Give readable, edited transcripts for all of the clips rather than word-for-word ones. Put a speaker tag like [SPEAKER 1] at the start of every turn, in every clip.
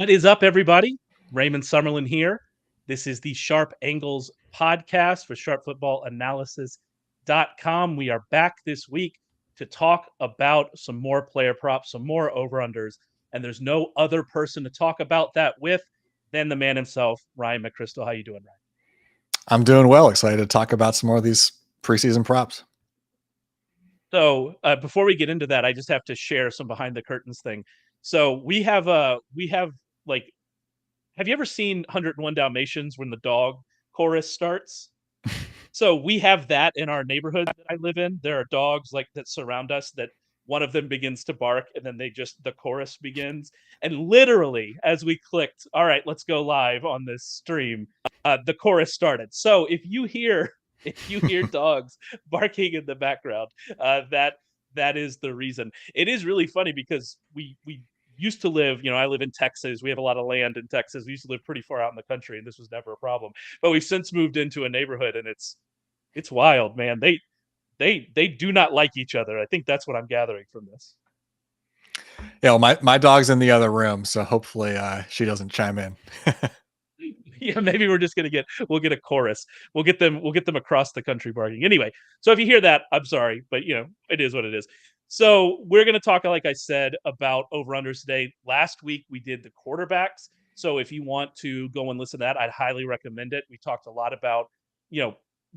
[SPEAKER 1] What is up, everybody? Raymond Summerlin here. This is the Sharp Angles podcast for sharpfootballanalysis.com. We are back this week to talk about some more player props, some more over-unders, and there's no other person to talk about that with than the man himself, Ryan McCrystal. How you doing, Ryan?
[SPEAKER 2] I'm doing well. Excited to talk about some more of these preseason props.
[SPEAKER 1] So before we get into that, I just have to share some behind the curtains thing. So we have like, have you ever seen 101 Dalmatians when the dog chorus starts? So we have that in our neighborhood that I live in. There are dogs like that surround us that one of them begins to bark and then the chorus begins. And literally, as we clicked, all right, let's go live on this stream, the chorus started. So if you hear dogs barking in the background, that is the reason. It is really funny because we used to live, I live in Texas. We have a lot of land in Texas. We used to live pretty far out in the country, and this was never a problem. But we've since moved into a neighborhood, and it's wild, man. They do not like each other. I think that's what I'm gathering from this.
[SPEAKER 2] Yeah, well, my dog's in the other room, so hopefully she doesn't chime in.
[SPEAKER 1] Yeah, maybe we'll get a chorus. We'll get them across the country barking. Anyway, so if you hear that, I'm sorry, but it is what it is. So we're going to talk, like I said, about over-unders today. Last week we did the quarterbacks. So if you want to go and listen to that, I'd highly recommend it. We talked a lot about,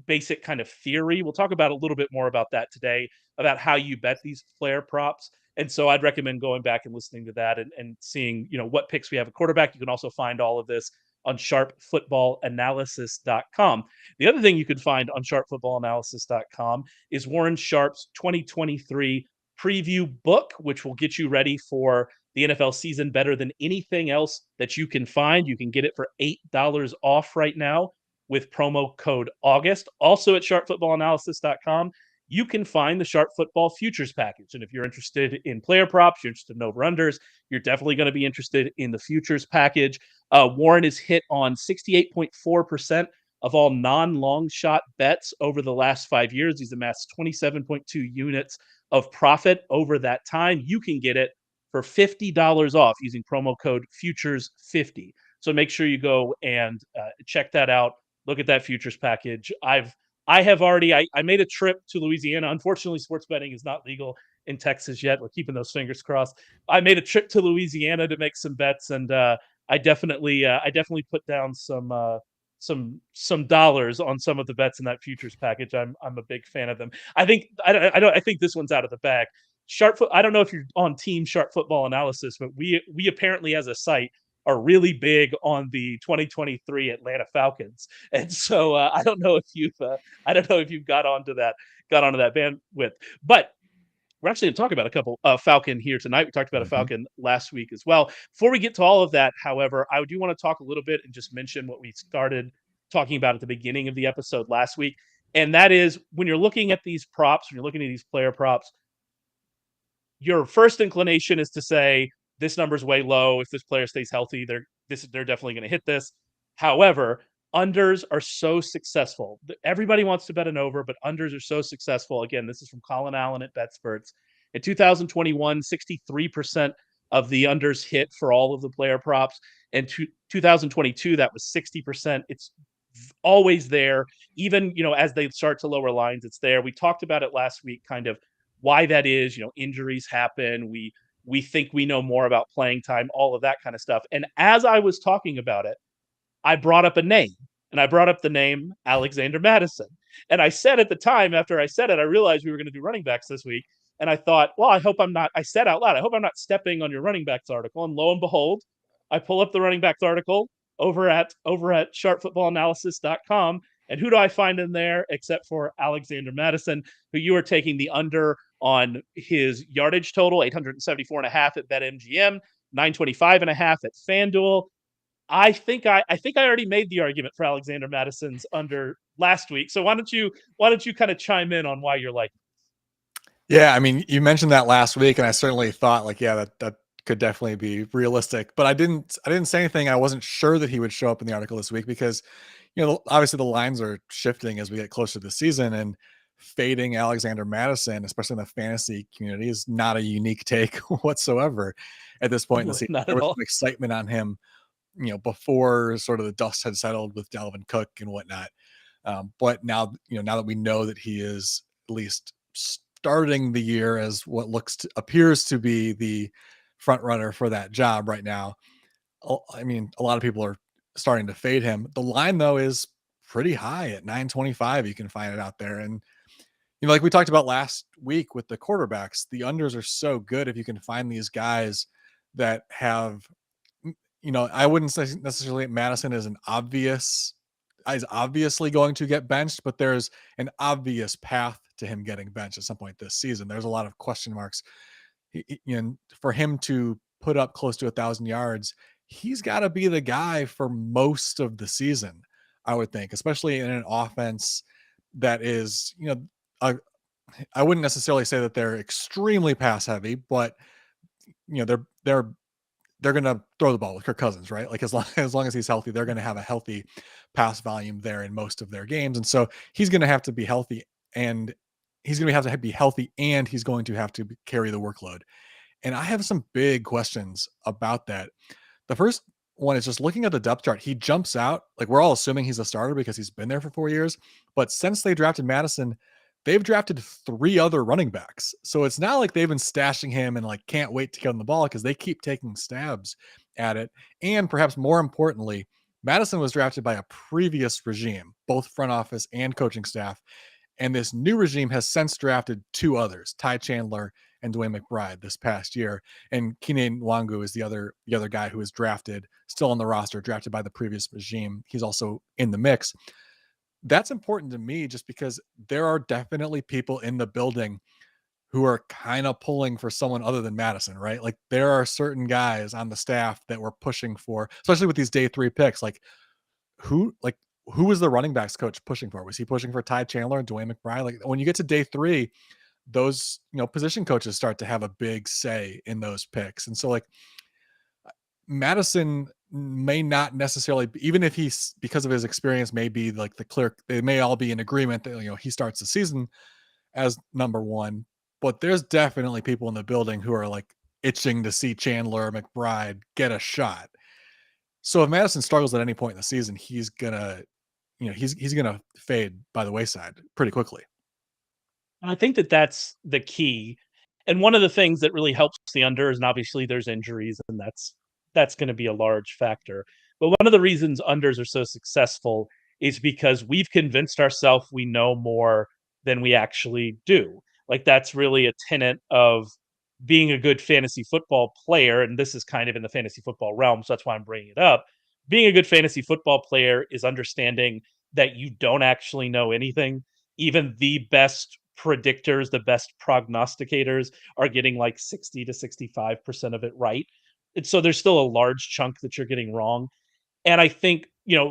[SPEAKER 1] basic kind of theory. We'll talk about a little bit more about that today, about how you bet these player props. And so I'd recommend going back and listening to that and seeing, what picks we have a quarterback. You can also find all of this on sharpfootballanalysis.com. The other thing you can find on sharpfootballanalysis.com is Warren Sharp's 2023 preview book, which will get you ready for the NFL season better than anything else that you can find. You can get it for $8 off right now with promo code August. Also at sharpfootballanalysis.com, you can find the Sharp Football Futures Package. And if you're interested in player props, you're interested in over-unders, you're definitely going to be interested in the Futures Package. Warren is hit on 68.4% of all non-long shot bets over the last 5 years. He's amassed 27.2 units of profit over that time. You can get it for $50 off using promo code FUTURES50. So make sure you go and check that out. Look at that Futures Package. I made a trip to Louisiana. Unfortunately, sports betting is not legal in Texas yet. We're keeping those fingers crossed. I made a trip to Louisiana to make some bets, and I definitely put down some dollars on some of the bets in that futures package. I'm a big fan of them. I think this one's out of the bag. I don't know if you're on Team Sharp Football Analysis, but we apparently as a site are really big on the 2023 Atlanta Falcons, and so I don't know if you've got onto that bandwidth, but we're actually going to talk about a couple Falcon here tonight. We talked about a Falcon last week as well. Before we get to all of that, however, I do want to talk a little bit and just mention what we started talking about at the beginning of the episode last week, and that is when you're looking at these props, when you're looking at these player props, your first inclination is to say, this number's way low. If this player stays healthy, they're definitely going to hit this. However, unders are so successful. Everybody wants to bet an over, but unders are so successful. Again, this is from Colin Allen at BetSperts. In 2021, 63% of the unders hit for all of the player props. And 2022, that was 60%. It's always there. Even, as they start to lower lines, it's there. We talked about it last week, kind of why that is. Injuries happen. We think we know more about playing time, all of that kind of stuff. And as I was talking about it, I brought up a name, and I brought up the name Alexander Madison. And I said at the time, after I said it, I realized we were going to do running backs this week. And I thought, well, I said out loud, I hope I'm not stepping on your running backs article. And lo and behold, I pull up the running backs article over at sharpfootballanalysis.com. And who do I find in there except for Alexander Madison, who you are taking the under on his yardage total, 874.5 at BetMGM, 925.5 at FanDuel. I think I already made the argument for Alexander Madison's under last week. So why don't you kind of chime in on why you're like?
[SPEAKER 2] Yeah, I mean, you mentioned that last week, and I certainly thought that could definitely be realistic. But I didn't say anything. I wasn't sure that he would show up in the article this week because, obviously the lines are shifting as we get closer to the season, and fading Alexander Madison, especially in the fantasy community, is not a unique take whatsoever at this point in the season.
[SPEAKER 1] Not
[SPEAKER 2] There
[SPEAKER 1] at
[SPEAKER 2] was
[SPEAKER 1] all.
[SPEAKER 2] some excitement on him, before sort of the dust had settled with Dalvin Cook and whatnot. But now, now that we know that he is at least starting the year as what appears to be the front runner for that job right now, I mean, a lot of people are starting to fade him. The line though is pretty high at 925. You can find it out there. And like we talked about last week with the quarterbacks, the unders are so good if you can find these guys that have, I wouldn't say necessarily Madison is obviously going to get benched, but there's an obvious path to him getting benched at some point this season. There's a lot of question marks. And for him to put up close to 1,000 yards, he's got to be the guy for most of the season, I would think, especially in an offense that is, I I wouldn't necessarily say that they're extremely pass heavy, but they're going to throw the ball with Kirk Cousins, right? Like as long as he's healthy, they're going to have a healthy pass volume there in most of their games, and so he's going to have to be healthy, and he's going to have to be healthy, and he's going to have to carry the workload. And I have some big questions about that. The first one is just looking at the depth chart. He jumps out. Like, we're all assuming he's a starter because he's been there for 4 years. But since they drafted Madison, they've drafted 3 other running backs. So it's not like they've been stashing him and like can't wait to get on the ball, because they keep taking stabs at it. And perhaps more importantly, Madison was drafted by a previous regime, both front office and coaching staff. And this new regime has since drafted 2 others, Ty Chandler and Dwayne McBride, this past year. And Keenan Nwangu is the other guy who was drafted, still on the roster, drafted by the previous regime. He's also in the mix. That's important to me just because there are definitely people in the building who are kind of pulling for someone other than Madison, right? Like, there are certain guys on the staff that we're pushing for, especially with these day 3 picks. Who like who was the running backs coach pushing for? Was he pushing for Ty Chandler and Dwayne McBride? Like, when you get to day 3, those position coaches start to have a big say in those picks. And so, like, Madison may not necessarily, even if he's, because of his experience, may be like the clear, they may all be in agreement that he starts the season as number 1, but there's definitely people in the building who are like itching to see Chandler, McBride get a shot. So if Madison struggles at any point in the season, he's gonna, he's gonna fade by the wayside pretty quickly.
[SPEAKER 1] I think that that's the key. And one of the things that really helps the unders, and obviously there's injuries, and that's going to be a large factor. But one of the reasons unders are so successful is because we've convinced ourselves we know more than we actually do. Like, that's really a tenet of being a good fantasy football player. And this is kind of in the fantasy football realm, so that's why I'm bringing it up. Being a good fantasy football player is understanding that you don't actually know anything. Even the best predictors, the best prognosticators are getting like 60 to 65% of it right. And so there's still a large chunk that you're getting wrong. And I think,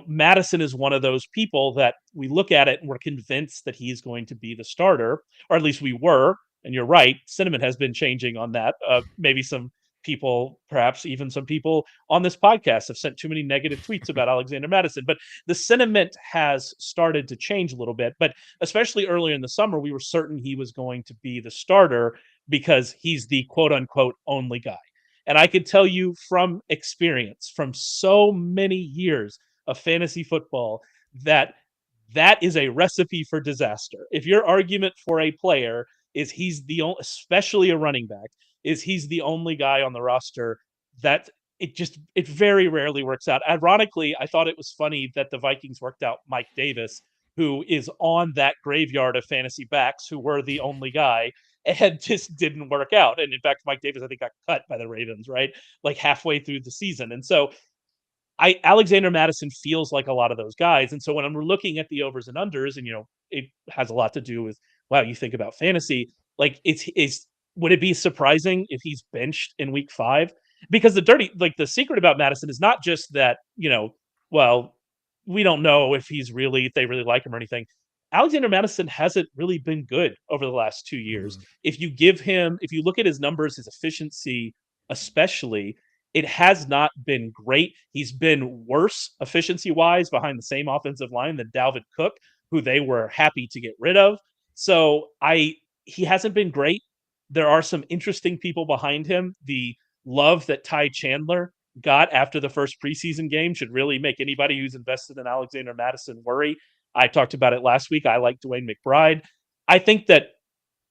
[SPEAKER 1] Madison is one of those people that we look at it and we're convinced that he's going to be the starter, or at least we were. And you're right, sentiment has been changing on that. Maybe some people, perhaps even some people on this podcast, have sent too many negative tweets about Alexander Madison. But the sentiment has started to change a little bit. But especially earlier in the summer, we were certain he was going to be the starter because he's the quote unquote only guy. And I could tell you from experience, from so many years of fantasy football, that that is a recipe for disaster. If your argument for a player is he's the only, especially a running back, is he's the only guy on the roster, that it very rarely works out. Ironically, I thought it was funny that the Vikings worked out Mike Davis, who is on that graveyard of fantasy backs who were the only guy, and just didn't work out. And in fact, Mike Davis, I think, got cut by the Ravens, right? Like halfway through the season. And so Alexander Madison feels like a lot of those guys. And so when I'm looking at the overs and unders, and it has a lot to do with, wow, you think about fantasy, like, it's would it be surprising if he's benched in week 5? Because the secret about Madison is not just that, well, we don't know if they really like him or anything. Alexander Madison hasn't really been good over the last 2 years.
[SPEAKER 2] Mhm.
[SPEAKER 1] If you look at his numbers, his efficiency, especially, it has not been great. He's been worse efficiency wise behind the same offensive line than Dalvin Cook, who they were happy to get rid of. So he hasn't been great. There are some interesting people behind him. The love that Ty Chandler got after the first preseason game should really make anybody who's invested in Alexander Madison worry. I talked about it last week. I like Dwayne McBride. I think that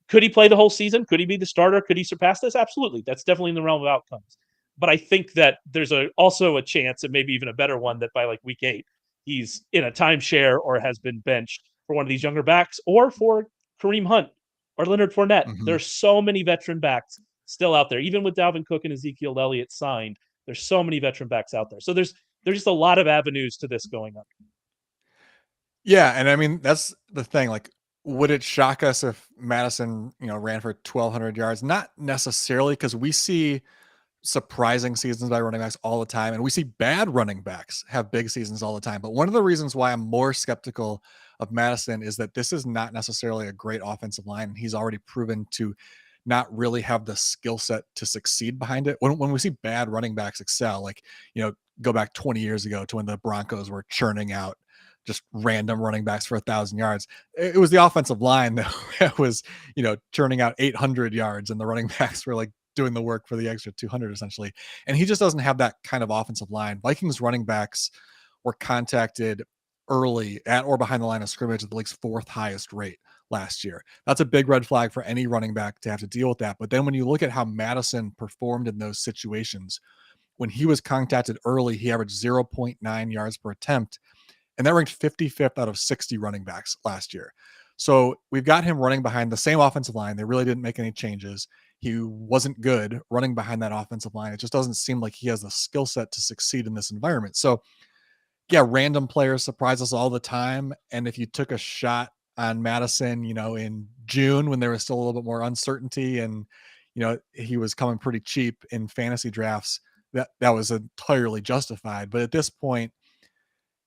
[SPEAKER 1] could he play the whole season? Could he be the starter? Could he surpass this? Absolutely. That's definitely in the realm of outcomes. But I think that there's also a chance, and maybe even a better one, that by like week 8, he's in a timeshare or has been benched for one of these younger backs or for Kareem Hunt or Leonard Fournette.
[SPEAKER 2] Mhm.
[SPEAKER 1] There's so many veteran backs still out there, even with Dalvin Cook and Ezekiel Elliott signed. There's so many veteran backs out there. So there's just a lot of avenues to this going up.
[SPEAKER 2] Yeah, and I mean, that's the thing, like, would it shock us if Madison, ran for 1,200 yards? Not necessarily, because we see surprising seasons by running backs all the time, and we see bad running backs have big seasons all the time. But one of the reasons why I'm more skeptical of Madison is that this is not necessarily a great offensive line, and he's already proven to not really have the skill set to succeed behind it. When we see bad running backs excel, like, go back 20 years ago to when the Broncos were churning out just random running backs for 1,000 yards. It was the offensive line that was, churning out 800 yards, and the running backs were like doing the work for the extra 200 essentially. And he just doesn't have that kind of offensive line. Vikings running backs were contacted early at or behind the line of scrimmage at the league's 4th highest rate last year. That's a big red flag for any running back to have to deal with that. But then when you look at how Madison performed in those situations, when he was contacted early, he averaged 0.9 yards per attempt, and that ranked 55th out of 60 running backs last year. So we've got him running behind the same offensive line. They really didn't make any changes. He wasn't good running behind that offensive line. It just doesn't seem like he has the skill set to succeed in this environment. So, yeah, random players surprise us all the time. And if you took a shot on Madison, in June when there was still a little bit more uncertainty and, he was coming pretty cheap in fantasy drafts, that was entirely justified. But at this point,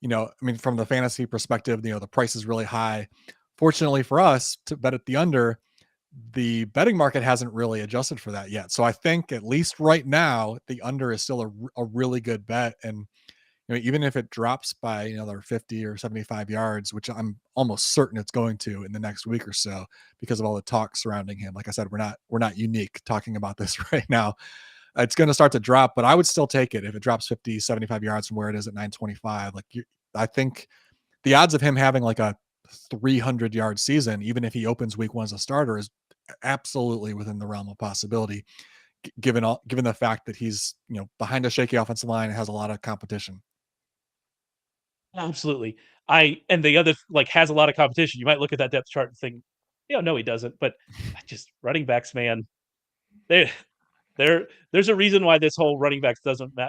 [SPEAKER 2] I mean, from the fantasy perspective, the price is really high. Fortunately for us to bet at the under, the betting market hasn't really adjusted for that yet. So I think at least right now, the under is still a really good bet. And, even if it drops by another 50 or 75 yards, which I'm almost certain it's going to in the next week or so because of all the talk surrounding him. Like I said, we're not unique talking about this right now. It's going to start to drop, but I would still take it if it drops 50, 75 yards from where it is at 925. I think the odds of him having like a 300-yard season, even if he opens week 1 as a starter, is absolutely within the realm of possibility, given the fact that he's behind a shaky offensive line and has a lot of competition.
[SPEAKER 1] Absolutely. I and the other like has a lot of competition. You might look at that depth chart and think, yeah, no, he doesn't. But I just running backs, man, they there's a reason why this whole running backs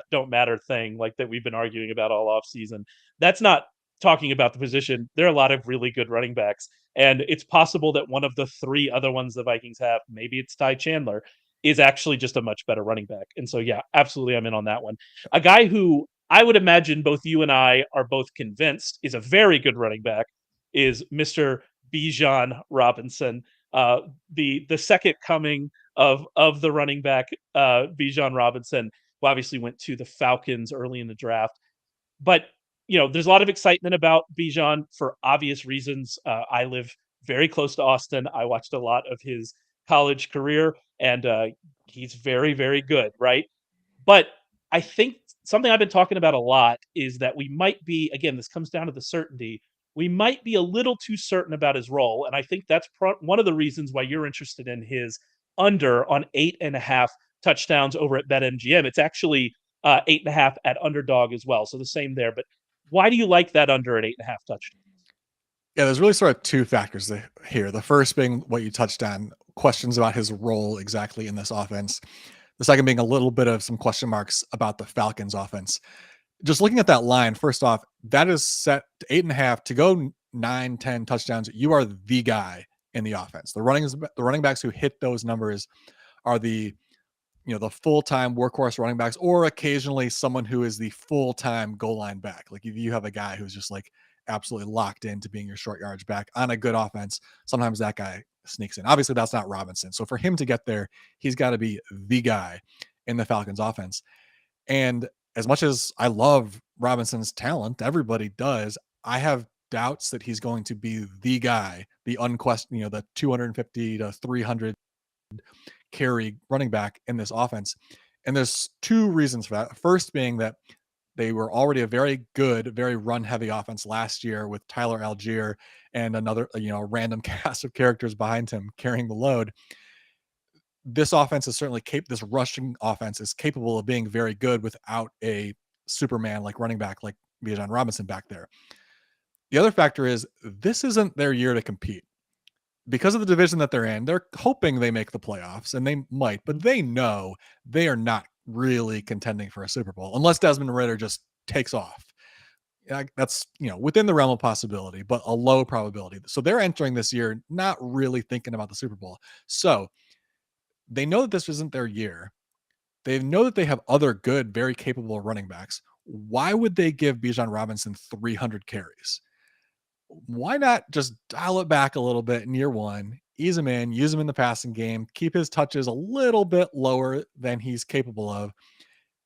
[SPEAKER 1] don't matter thing like that we've been arguing about all off season. That's not talking about the position. There are a lot of really good running backs, and it's possible that one of the 3 other ones the Vikings have, maybe it's Ty Chandler, is actually just a much better running back. And so yeah, absolutely I'm in on that one. A guy who I would imagine both you and I are both convinced is a very good running back is Mr. Bijan Robinson, uh, the second coming of the running back, Bijan Robinson, who obviously went to the Falcons early in the draft. But there's a lot of excitement about Bijan for obvious reasons. I live very close to Austin. I watched a lot of his college career, and he's very, very good, right? But I think something I've been talking about a lot is that we might be, again, this comes down to the certainty. We might be a little too certain about his role. And I think that's one of the reasons why you're interested in his under on 8.5 touchdowns over at BetMGM. It's actually 8.5 at underdog as well. So the same there. But why do you like that under at 8.5 touchdowns?
[SPEAKER 2] Yeah, there's really sort of two factors here. The first being what you touched on, questions about his role exactly in this offense. The second being a little bit of some question marks about the Falcons offense. Just looking at that line, first off, that is set to 8.5 to go 9, 10 touchdowns. You are the guy in the offense. The running backs who hit those numbers are the full-time workhorse running backs, or occasionally someone who is the full-time goal line back. Like if you have a guy who's just like absolutely locked into being your short yards back on a good offense, sometimes that guy sneaks in. Obviously, that's not Robinson. So for him to get there, he's got to be the guy in the Falcons offense. And as much as I love Robinson's talent, everybody does. I have doubts that he's going to be the guy, the unquestioned, the 250 to 300 carry running back in this offense. And there's two reasons for that. First being that they were already a very good, very run heavy offense last year with Tyler Algier and another, random cast of characters behind him carrying the load. This offense is certainly this rushing offense is capable of being very good without a Superman like running back like Bijan Robinson back there. The other factor is this isn't their year to compete because of the division that they're in. They're hoping they make the playoffs, and they might, but they know they are not really contending for a Super Bowl unless Desmond Ridder just takes off. That's within the realm of possibility, but a low probability. So they're entering this year not really thinking about the Super Bowl. So they know that this isn't their year. They know that they have other good, very capable running backs. Why would they give Bijan Robinson 300 carries? Why not just dial it back a little bit in year one, ease him in, use him in the passing game, keep his touches a little bit lower than he's capable of,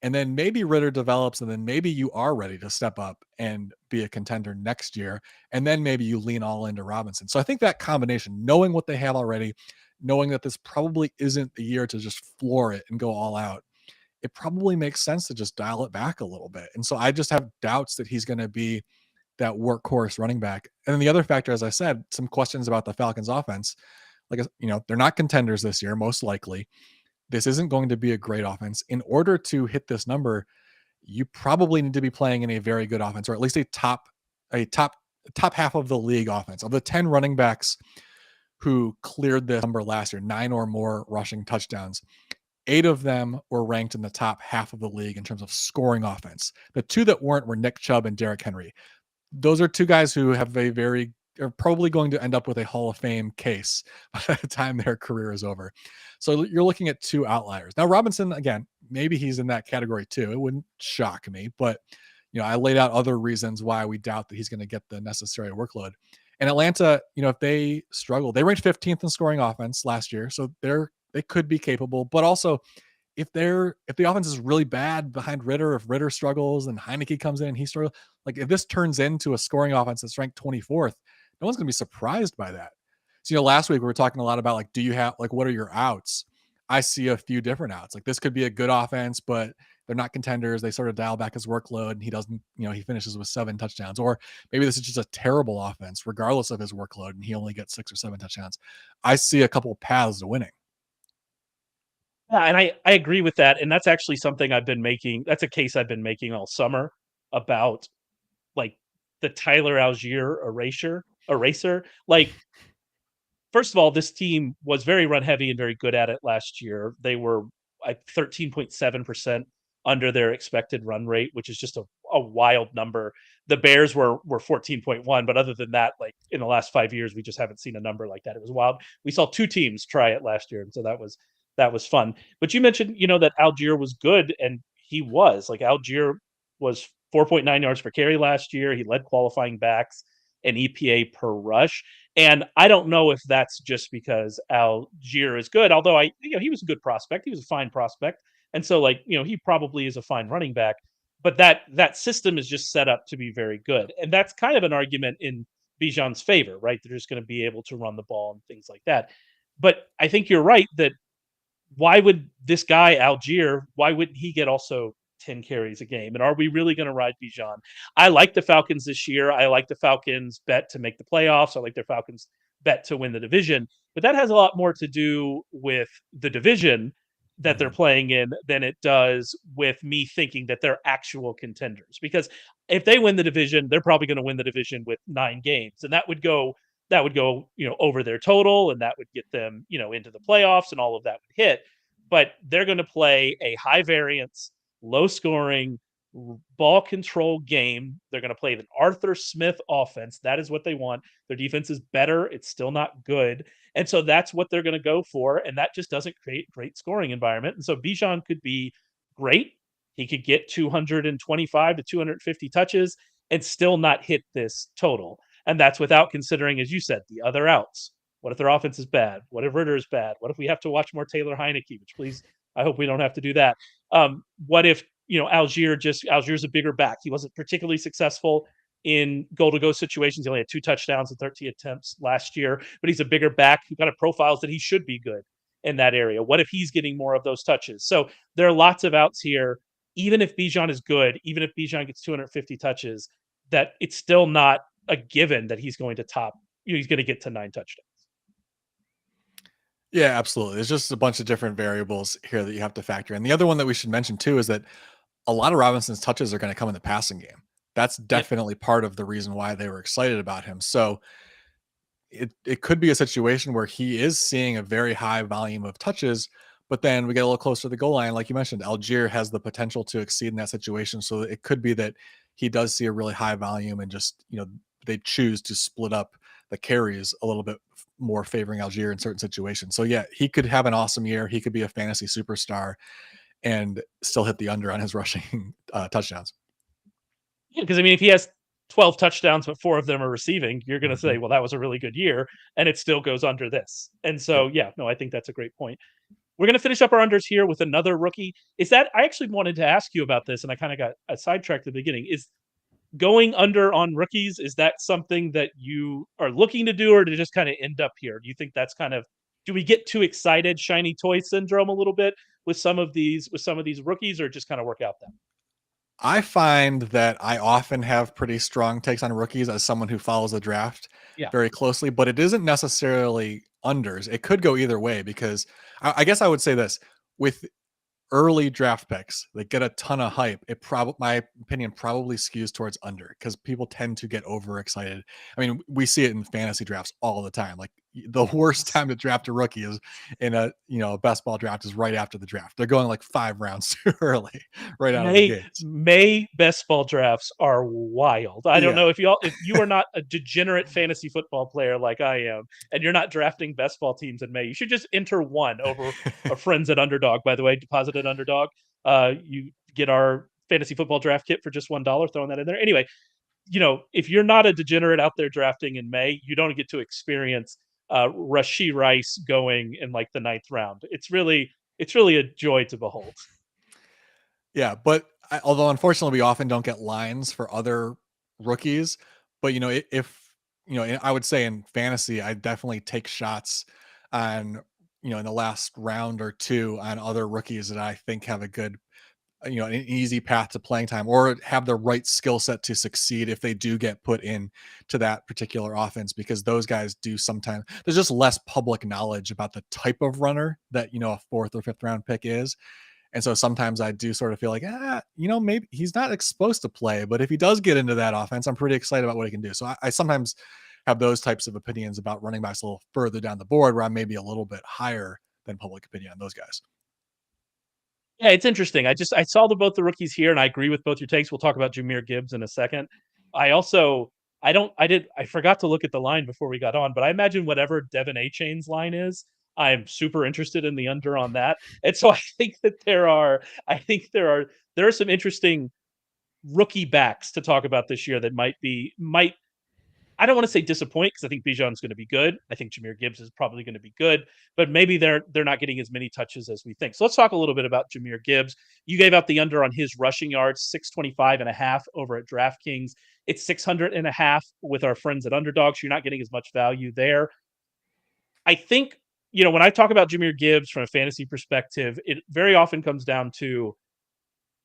[SPEAKER 2] and then maybe Ritter develops, and then maybe you are ready to step up and be a contender next year, and then maybe you lean all into Robinson. So I think that combination, knowing what they have already, knowing that this probably isn't the year to just floor it and go all out, it probably makes sense to just dial it back a little bit. And so I just have doubts that he's going to be that workhorse running back. And then the other factor, as I said, some questions about the Falcons offense. Like, they're not contenders this year, most likely. This isn't going to be a great offense. In order to hit this number, you probably need to be playing in a very good offense, or at least a top half of the league offense. Of the 10 running backs who cleared this number last year, 9 or more rushing touchdowns, 8 of them were ranked in the top half of the league in terms of scoring offense. The 2 that weren't were Nick Chubb and Derrick Henry. Those are 2 guys who have are probably going to end up with a Hall of Fame case by the time their career is over. So you're looking at 2 outliers. Now Robinson, again, maybe he's in that category too. It wouldn't shock me, but I laid out other reasons why we doubt that he's going to get the necessary workload. And Atlanta, if they struggle, they ranked 15th in scoring offense last year, so they could be capable, but also if the offense is really bad behind Ritter, if Ritter struggles and Heineke comes in and he struggles, like if this turns into a scoring offense that's ranked 24th, no one's going to be surprised by that. So, last week we were talking a lot about do you have what are your outs? I see a few different outs. Like this could be a good offense, but they're not contenders. They sort of dial back his workload and he doesn't, he finishes with 7 touchdowns. Or maybe this is just a terrible offense, regardless of his workload, and he only gets 6 or 7 touchdowns. I see a couple of paths to winning.
[SPEAKER 1] Yeah, and I agree with that, and that's actually something that's a case I've been making all summer about, like, the Tyler Algier eraser. Like, first of all, this team was very run heavy and very good at it last year. They were 13.7% under their expected run rate, which is just a wild number. The Bears were 14.1, but other than that, like in the last 5 years, we just haven't seen a number like that. It was wild. We saw 2 teams try it last year, and so that was fun. But you mentioned, that Algier was good, and he was. Like Algier was 4.9 yards per carry last year. He led qualifying backs and EPA per rush. And I don't know if that's just because Algier is good, although he was a good prospect. He was a fine prospect. And so he probably is a fine running back, but that system is just set up to be very good. And that's kind of an argument in Bijan's favor, right? They're just going to be able to run the ball and things like that. But I think you're right that why would this guy Algier, why wouldn't he get also 10 carries a game? And are we really going to ride Bijan? I like the Falcons this year. I like the Falcons bet to make the playoffs. I like their Falcons bet to win the division. But that has a lot more to do with the division that they're playing in than it does with me thinking that they're actual contenders. Because if they win the division, they're probably going to win the division with 9 games. And that would go over their total, and that would get them into the playoffs, and all of that would hit. But they're going to play a high variance, low scoring, ball control game. They're going to play an Arthur Smith offense. That is what they want. Their defense is better. It's still not good. And so that's what they're going to go for. And that just doesn't create great scoring environment. And so Bijan could be great. He could get 225 to 250 touches and still not hit this total. And that's without considering, as you said, the other outs. What if their offense is bad? What if Ritter is bad? What if we have to watch more Taylor Heineke? Which, please, I hope we don't have to do that. What if Algier's a bigger back? He wasn't particularly successful in goal to go situations. He only had 2 touchdowns and 13 attempts last year, but he's a bigger back who kind of profiles that he should be good in that area. What if he's getting more of those touches? So there are lots of outs here. Even if Bijan is good, even if Bijan gets 250 touches, that it's still not a given that he's going to top, he's going to get to 9 touchdowns.
[SPEAKER 2] Yeah, absolutely. There's just a bunch of different variables here that you have to factor in. The other one that we should mention too is that a lot of Robinson's touches are going to come in the passing game. That's
[SPEAKER 1] Yep.
[SPEAKER 2] definitely part of the reason why they were excited about him. So it could be a situation where he is seeing a very high volume of touches, but then we get a little closer to the goal line. Like you mentioned, Algier has the potential to exceed in that situation. So it could be that he does see a really high volume and just, they choose to split up the carries a little bit more favoring Algier in certain situations. So yeah, he could have an awesome year. He could be a fantasy superstar and still hit the under on his rushing touchdowns.
[SPEAKER 1] Yeah, because I mean, if he has 12 touchdowns, but 4 of them are receiving, you're going to
[SPEAKER 2] Mhm.
[SPEAKER 1] say, well, that was a really good year. And it still goes under this. And
[SPEAKER 2] Yep.
[SPEAKER 1] so, yeah, no, I think that's a great point. We're going to finish up our unders here with another rookie. Is that, I actually wanted to ask you about this and I kind of got sidetracked at the beginning. Is going under on rookies, is that something that you are looking to do or to just kind of end up here? Do you think that's kind of, do we get too excited, shiny toy syndrome a little bit with some of these rookies, or just kind of work out then?
[SPEAKER 2] I find that I often have pretty strong takes on rookies as someone who follows the draft
[SPEAKER 1] Yeah.
[SPEAKER 2] very closely, but it isn't necessarily unders. It could go either way because I guess I would say this with early draft picks that get a ton of hype, it probably, my opinion, probably skews towards under because people tend to get overexcited. I mean, we see it in fantasy drafts all the time. Like the worst
[SPEAKER 1] Yes.
[SPEAKER 2] time to draft a rookie is in a best ball draft is right after the draft. They're going like 5 rounds too early, right out of the
[SPEAKER 1] May
[SPEAKER 2] gates.
[SPEAKER 1] May best ball drafts are wild. I don't
[SPEAKER 2] Yeah.
[SPEAKER 1] know if you are not a degenerate fantasy football player like I am, and you're not drafting best ball teams in May, you should just enter one over our friends at Underdog. By the way, deposit at Underdog. You get our fantasy football draft kit for just $1. Throwing that in there. Anyway, if you're not a degenerate out there drafting in May, you don't get to experience Rashee Rice going in like the ninth round. It's really a joy to behold.
[SPEAKER 2] Yeah, but although unfortunately we often don't get lines for other rookies, but if I would say in fantasy, I definitely take shots on in the last round or two on other rookies that I think have a good an easy path to playing time or have the right skill set to succeed if they do get put in to that particular offense because those guys do sometimes there's just less public knowledge about the type of runner that a fourth or fifth round pick is, and so sometimes I do sort of feel like, maybe he's not exposed to play, but if he does get into that offense, I'm pretty excited about what he can do. So I sometimes have those types of opinions about running backs a little further down the board where I'm maybe a little bit higher than public opinion on those guys.
[SPEAKER 1] Yeah, it's interesting. I saw both the rookies here, and I agree with both your takes. We'll talk about Jameer Gibbs in a second. I also I forgot to look at the line before we got on, but I imagine whatever Devin A. Chain's line is, I'm super interested in the under on that. And so I think there are some interesting rookie backs to talk about this year that might I don't want to say disappoint because I think Bijan's going to be good. I think Jameer Gibbs is probably going to be good, but maybe they're not getting as many touches as we think. So let's talk a little bit about Jameer Gibbs. You gave out the under on his rushing yards, 625 and a half over at DraftKings. It's 600 and a half with our friends at Underdog. So you're not getting as much value there. I think, when I talk about Jameer Gibbs from a fantasy perspective, it very often comes down to,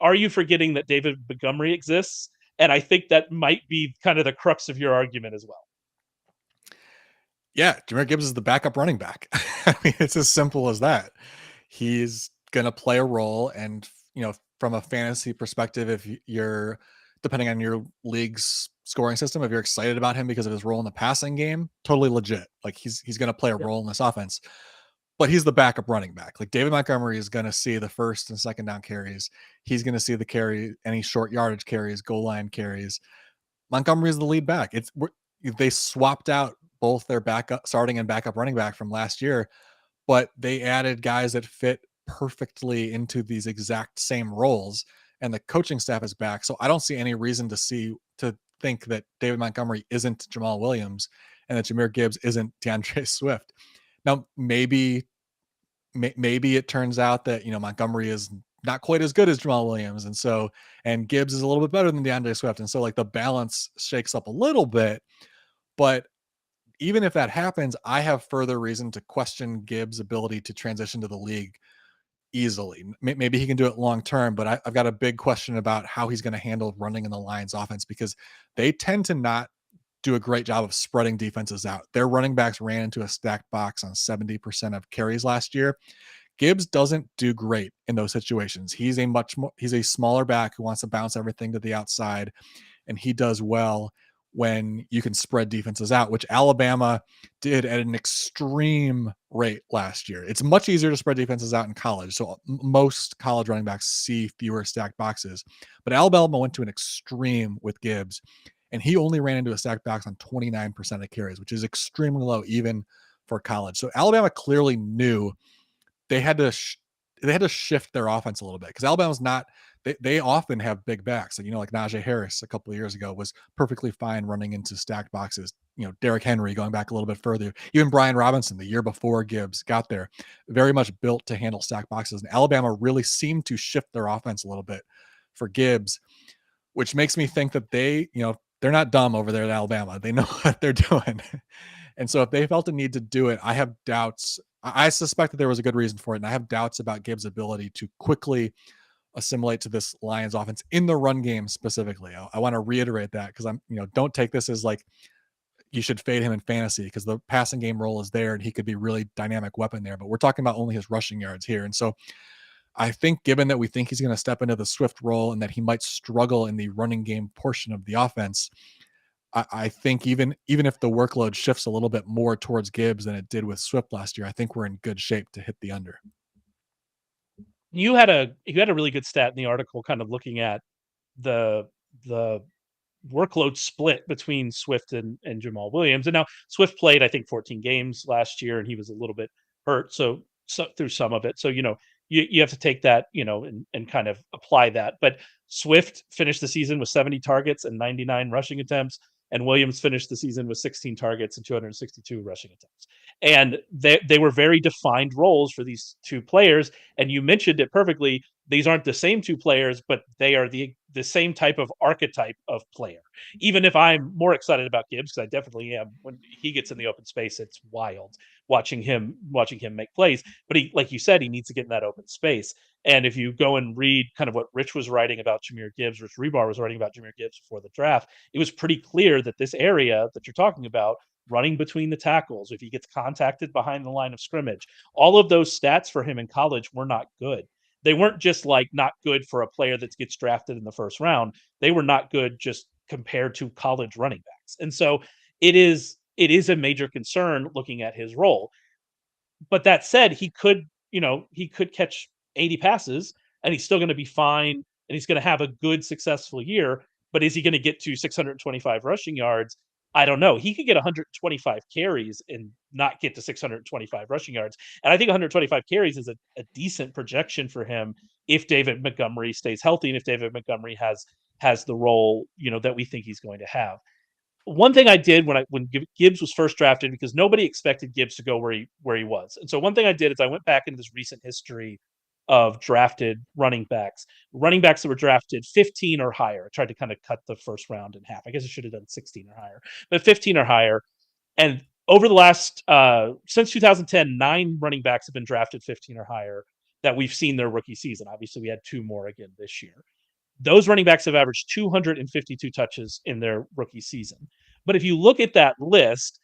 [SPEAKER 1] are you forgetting that David Montgomery exists? And I think that might be kind of the crux of your argument as well.
[SPEAKER 2] Yeah, Jameer Gibbs is the backup running back. I mean, it's as simple as that. He's gonna play a role, and from a fantasy perspective, if you're depending on your league's scoring system, if you're excited about him because of his role in the passing game, totally legit. Like he's gonna play a
[SPEAKER 1] Yep.
[SPEAKER 2] role in this offense, but he's the backup running back. Like David Montgomery is gonna see the first and second down carries. He's gonna see the carry, any short yardage carries, goal line carries. Montgomery is the lead back. They swapped out both their backup starting and backup running back from last year, but they added guys that fit perfectly into these exact same roles, and the coaching staff is back. So I don't see any reason to think that David Montgomery isn't Jamal Williams and that Jameer Gibbs isn't DeAndre Swift. Now maybe it turns out that Montgomery is not quite as good as Jamal Williams. And Gibbs is a little bit better than DeAndre Swift. And so like the balance shakes up a little bit. But even if that happens, I have further reason to question Gibbs' ability to transition to the league easily. Maybe he can do it long term, but I've got a big question about how he's going to handle running in the Lions offense, because they tend to not do a great job of spreading defenses out. Their running backs ran into a stacked box on 70% of carries last year. Gibbs doesn't do great in those situations. He's a smaller back who wants to bounce everything to the outside, and he does well when you can spread defenses out, which Alabama did at an extreme rate last year. It's much easier to spread defenses out in college. So most college running backs see fewer stacked boxes, but Alabama went to an extreme with Gibbs, and he only ran into a stacked box on 29% of carries, which is extremely low even for college. So Alabama clearly knew they had to shift their offense a little bit, because Alabama's not, they often have big backs. Like, like Najee Harris a couple of years ago was perfectly fine running into stacked boxes. Derrick Henry going back a little bit further, even Brian Robinson the year before Gibbs got there, very much built to handle stacked boxes. And Alabama really seemed to shift their offense a little bit for Gibbs, which makes me think that they're not dumb over there at Alabama. They know what they're doing. And so if they felt a need to do it, I have doubts. I suspect that there was a good reason for it. And I have doubts about Gibbs' ability to quickly assimilate to this Lions offense in the run game specifically. I want to reiterate that, because don't take this as like you should fade him in fantasy, because the passing game role is there and he could be really dynamic weapon there. But we're talking about only his rushing yards here. And so I think, given that we think he's going to step into the Swift role and that he might struggle in the running game portion of the offense, I think even if the workload shifts a little bit more towards Gibbs than it did with Swift last year, I think we're in good shape to hit the under.
[SPEAKER 1] You had a really good stat in the article, kind of looking at the the workload split between Swift and Jamal Williams. And now Swift played, I think, 14 games last year, and he was a little bit hurt, so through some of it. So you have to take that, and kind of apply that. But Swift finished the season with 70 targets and 99 rushing attempts, and Williams finished the season with 16 targets and 262 rushing attempts. And they were very defined roles for these two players. And you mentioned it perfectly. These aren't the same two players, but they are the same type of archetype of player. Even if I'm more excited about Gibbs, because I definitely am, when he gets in the open space, it's wild watching him make plays. But he, like you said, he needs to get in that open space. And if you go and read kind of what Rich was writing about Jahmyr Gibbs, Rich Rebar was writing about Jahmyr Gibbs before the draft, it was pretty clear that this area that you're talking about, running between the tackles, if he gets contacted behind the line of scrimmage, all of those stats for him in college were not good. They weren't just like not good for a player that gets drafted in the first round. They were not good just compared to college running backs. And so it is a major concern looking at his role. But that said, he could catch 80 passes and he's still going to be fine, and he's going to have a good, successful year. But is he going to get to 625 rushing yards? I don't know. He could get 125 carries and not get to 625 rushing yards. And I think 125 carries is a decent projection for him if David Montgomery stays healthy and if David Montgomery has the role, that we think he's going to have. One thing I did when Gibbs was first drafted, because nobody expected Gibbs to go where he was. And so one thing I did is I went back into this recent history of drafted running backs that were drafted 15 or higher. I tried to kind of cut the first round in half. I guess I should have done 16 or higher, but 15 or higher. And over the last, since 2010, 9 running backs have been drafted 15 or higher that we've seen their rookie season. Obviously, we had 2 more again this year. Those running backs have averaged 252 touches in their rookie season. But if you look at that list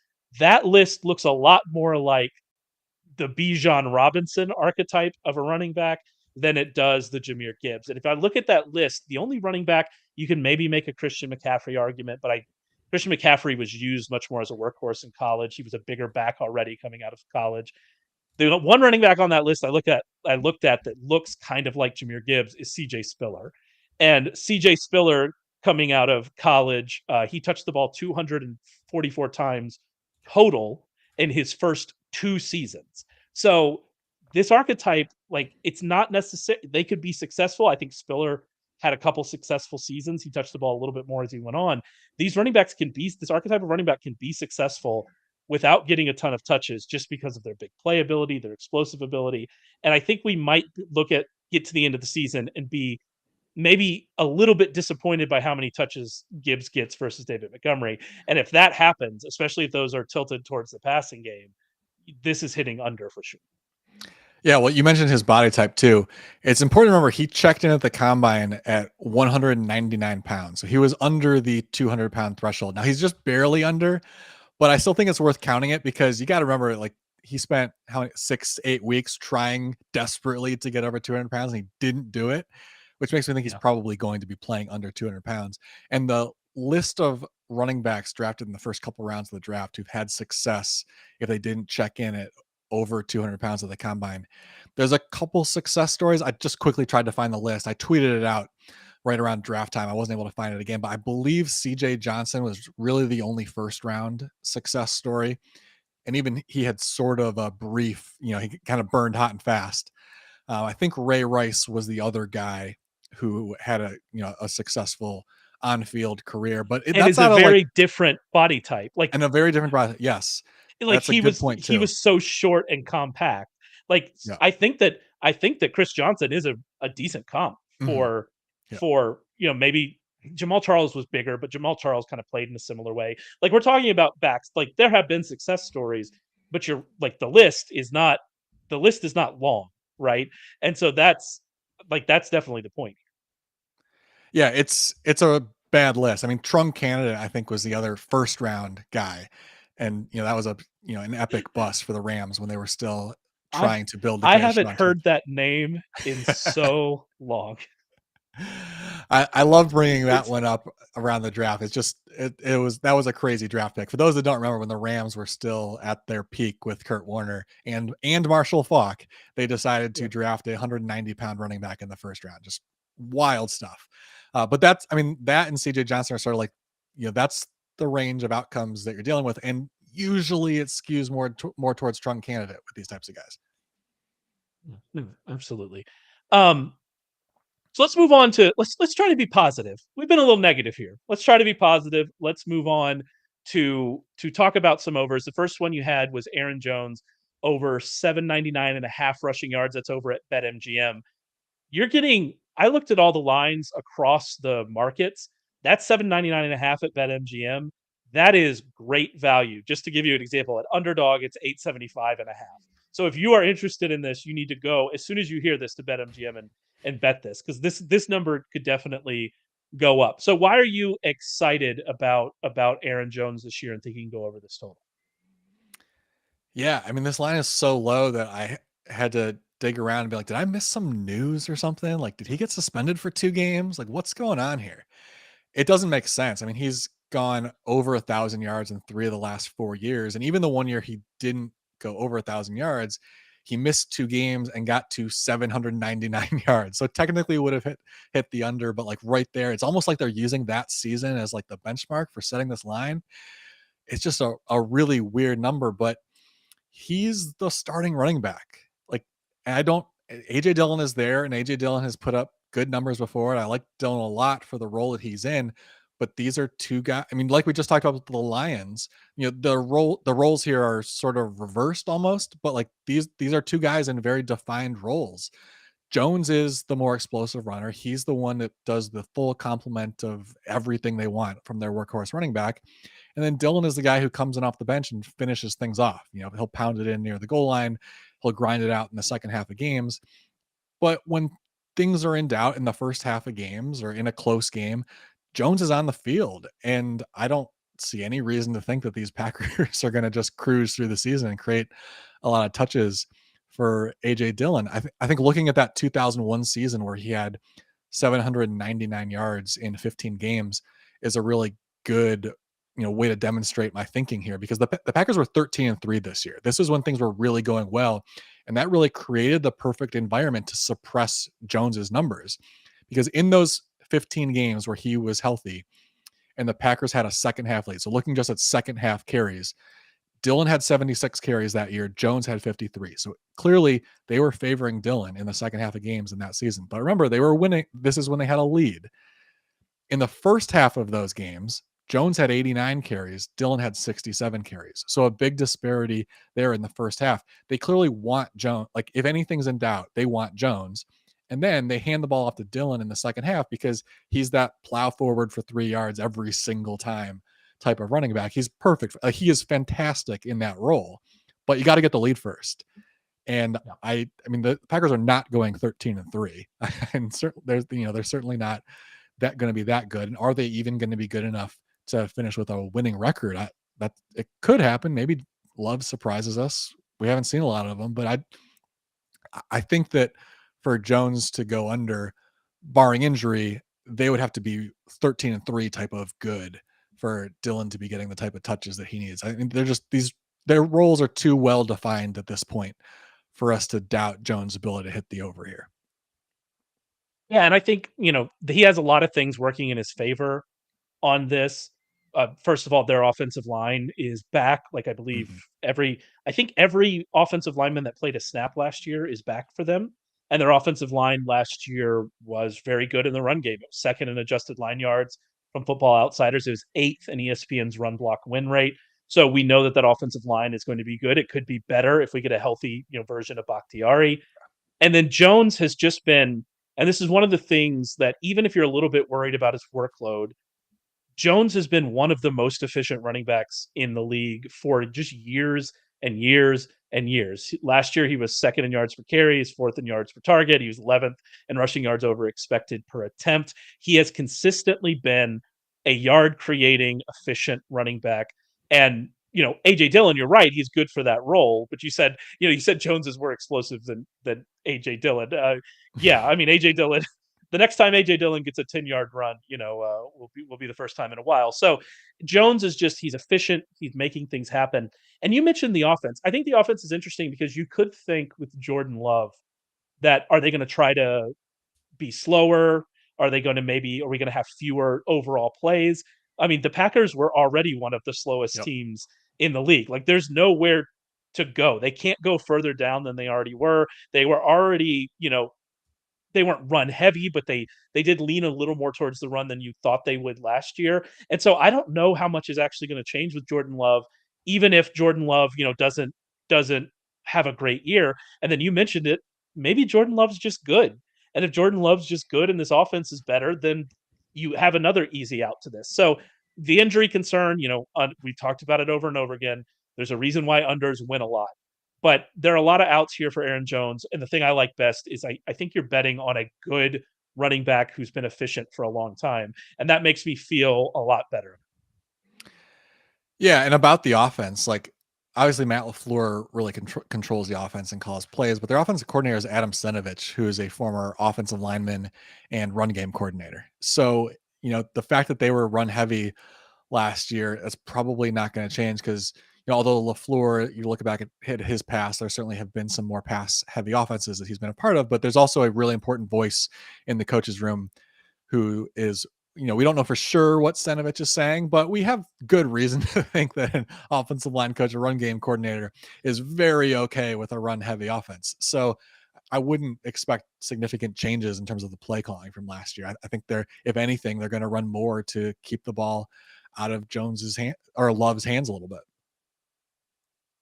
[SPEAKER 1] looks a lot more like the Bijan Robinson archetype of a running back than it does the Jahmyr Gibbs. And if I look at that list, the only running back you can maybe make a Christian McCaffrey argument, but Christian McCaffrey was used much more as a workhorse in college. He was a bigger back already coming out of college. The one running back on that list I looked at that looks kind of like Jahmyr Gibbs is CJ Spiller. And CJ Spiller, coming out of college, he touched the ball 244 times total in his first 2 seasons. So this archetype, like, it's not necessary. They could be successful. I think Spiller had a couple successful seasons. He touched the ball a little bit more as he went on. This archetype of running back can be successful without getting a ton of touches, just because of their big playability, their explosive ability. And I think we might look at get to the end of the season and be maybe a little bit disappointed by how many touches Gibbs gets versus David Montgomery. And if that happens, especially if those are tilted towards the passing game, this is hitting under for sure.
[SPEAKER 2] Yeah, well, you mentioned his body type too. It's important to remember he checked in at the combine at 199 pounds. So he was under the 200-pound threshold. Now he's just barely under, but I still think it's worth counting it because you got to remember, like, he spent how many 6 8 weeks trying desperately to get over 200 pounds and he didn't do it, which makes me think he's
[SPEAKER 1] Yeah.
[SPEAKER 2] probably going to be playing under 200 pounds. And the list of running backs drafted in the first couple rounds of the draft who've had success if they didn't check in at over 200 pounds at the combine. There's a couple success stories. I just quickly tried to find the list. I tweeted it out right around draft time. I wasn't able to find it again, but I believe CJ Johnson was really the only first round success story. And even he had sort of a brief, he kind of burned hot and fast. I think Ray Rice was the other guy who had a successful on-field career, but
[SPEAKER 1] And
[SPEAKER 2] that's
[SPEAKER 1] is a
[SPEAKER 2] not a like
[SPEAKER 1] very different body type.
[SPEAKER 2] and a very different process. Yes,
[SPEAKER 1] Like
[SPEAKER 2] that's a
[SPEAKER 1] he
[SPEAKER 2] good
[SPEAKER 1] was
[SPEAKER 2] point
[SPEAKER 1] he
[SPEAKER 2] too.
[SPEAKER 1] was so short and compact. Like
[SPEAKER 2] Yeah.
[SPEAKER 1] I think that Chris Johnson is a decent comp
[SPEAKER 2] Mhm. Yeah.
[SPEAKER 1] for maybe Jamal Charles was bigger, but Jamal Charles kind of played in a similar way. Like we're talking about backs. Like there have been success stories, but you're like the list is not long, right? And so that's definitely the point.
[SPEAKER 2] Yeah, it's a bad list. I mean, Trung Canada, I think, was the other first round guy. And that was an epic bust for the Rams when they were still
[SPEAKER 1] I've
[SPEAKER 2] trying to build the
[SPEAKER 1] I
[SPEAKER 2] connection
[SPEAKER 1] haven't
[SPEAKER 2] onto it.
[SPEAKER 1] heard that name in so long.
[SPEAKER 2] I love bringing that
[SPEAKER 1] It's
[SPEAKER 2] one up around the draft. It's just that was a crazy draft pick. For those that don't remember, when the Rams were still at their peak with Kurt Warner and Marshall Faulk, they decided to
[SPEAKER 1] yeah.
[SPEAKER 2] draft a 190-pound running back in the first round. Just wild stuff. But that's, I mean, that and CJ Johnson are sort of like, that's the range of outcomes that you're dealing with, and usually it skews more towards Trung candidate with these types of guys.
[SPEAKER 1] Absolutely. Um, so let's move on to let's try to be positive. We've been a little negative here. Let's try to be positive. Let's move on to talk about some overs. The first one you had was Aaron Jones over 799 and a half rushing yards. That's over at BetMGM. You're getting I looked at all the lines across the markets. That's 799 and a half at BetMGM. That is great value. Just to give you an example, at Underdog, it's 875 and a half. So if you are interested in this, you need to go as soon as you hear this to BetMGM and bet this because this number could definitely go up. So why are you excited about Aaron Jones this year and thinking he can go over this total?
[SPEAKER 2] Yeah, I mean, this line is so low that I had to dig around and be like, did I miss some news or something? Like, did he get suspended for 2 games? Like, what's going on here? It doesn't make sense. I mean, he's gone over 1,000 yards in 3 of the last 4 years. And even the one year he didn't go over 1,000 yards, he missed 2 games and got to 799 yards. So technically would have hit the under, but like right there, it's almost like they're using that season as like the benchmark for setting this line. It's just a really weird number, but he's the starting running back. Like, I don't, AJ Dillon is there, and AJ Dillon has put up good numbers before. And I like Dillon a lot for the role that he's in. But these are two guys. I mean, like we just talked about with the Lions, the roles here are sort of reversed almost, but like these are two guys in very defined roles. Jones is the more explosive runner. He's the one that does the full complement of everything they want from their workhorse running back. And then Dillon is the guy who comes in off the bench and finishes things off. He'll pound it in near the goal line. He'll grind it out in the second half of games. But when things are in doubt in the first half of games or in a close game, Jones is on the field. And I don't see any reason to think that these Packers are going to just cruise through the season and create a lot of touches for AJ Dillon. I think looking at that 2001 season where he had 799 yards in 15 games is a really good way to demonstrate my thinking here, because the Packers were 13-3 this year. This is when things were really going well, and that really created the perfect environment to suppress Jones's numbers, because in those 15 games where he was healthy and the Packers had a second half lead, so looking just at second half carries, Dillon had 76 carries that year. Jones had 53. So clearly they were favoring Dillon in the second half of games in that season. But remember, they were winning. This is when they had a lead. In the first half of those games, Jones had 89 carries. Dillon had 67 carries. So a big disparity there in the first half. They clearly want Jones. Like, if anything's in doubt, they want Jones. And then they hand the ball off to Dillon in the second half because he's that plow forward for 3 yards every single time type of running back. He's perfect. He is fantastic in that role, but you got to get the lead first. And
[SPEAKER 1] Yeah.
[SPEAKER 2] I mean, the Packers are not going 13-3, and they're certainly not that going to be that good. And are they even going to be good enough to finish with a winning record? That it could happen. Maybe Love surprises us. We haven't seen a lot of them, but I think that for Jones to go under, barring injury, they would have to be 13-3 type of good for Dillon to be getting the type of touches that he needs. I mean, they're just their roles are too well defined at this point for us to doubt Jones' ability to hit the over here.
[SPEAKER 1] Yeah, and I think, he has a lot of things working in his favor on this. First of all, their offensive line is back. Like,
[SPEAKER 2] Mhm.
[SPEAKER 1] I think every offensive lineman that played a snap last year is back for them. And their offensive line last year was very good in the run game. It was second in adjusted line yards from Football Outsiders. It was eighth in ESPN's run block win rate. So we know that that offensive line is going to be good. It could be better if we get a healthy, version of Bakhtiari. And then Jones has just been, and this is one of the things that even if you're a little bit worried about his workload, Jones has been one of the most efficient running backs in the league for just years and years and years. Last year, he was second in yards per carry, he's fourth in yards per target, he was 11th in rushing yards over expected per attempt. He has consistently been a yard creating, efficient running back. And AJ Dillon, you're right, he's good for that role. But you said Jones is more explosive than AJ Dillon. Yeah, I mean AJ Dillon, the next time AJ Dillon gets a 10-yard run, will be the first time in a while. So Jones is just, he's efficient, he's making things happen. And you mentioned the offense. I think the offense is interesting because you could think with Jordan Love that, are they going to try to be slower? Are we going to have fewer overall plays? I mean, the Packers were already one of the slowest
[SPEAKER 2] Yep.
[SPEAKER 1] teams in the league. Like, there's nowhere to go. They can't go further down than they already were. They were already, they weren't run heavy, but they did lean a little more towards the run than you thought they would last year. And so I don't know how much is actually going to change with Jordan Love, even if Jordan Love, doesn't have a great year. And then you mentioned it, maybe Jordan Love's just good. And if Jordan Love's just good and this offense is better, then you have another easy out to this. So the injury concern, we talked about it over and over again. There's a reason why unders win a lot. But there are a lot of outs here for Aaron Jones. And the thing I like best is I think you're betting on a good running back who's been efficient for a long time. And that makes me feel a lot better.
[SPEAKER 2] Yeah, and about the offense, like obviously Matt LaFleur really controls the offense and calls plays, but their offensive coordinator is Adam Stenavich, who is a former offensive lineman and run game coordinator. So, the fact that they were run heavy last year, that's probably not going to change because, although LaFleur, you look back at his past, there certainly have been some more pass heavy offenses that he's been a part of, but there's also a really important voice in the coach's room who is, we don't know for sure what Stanovich is saying, but we have good reason to think that an offensive line coach, a run game coordinator, is very okay with a run heavy offense. So I wouldn't expect significant changes in terms of the play calling from last year. I think if anything, they're going to run more to keep the ball out of Jones's hand or Love's hands a little bit.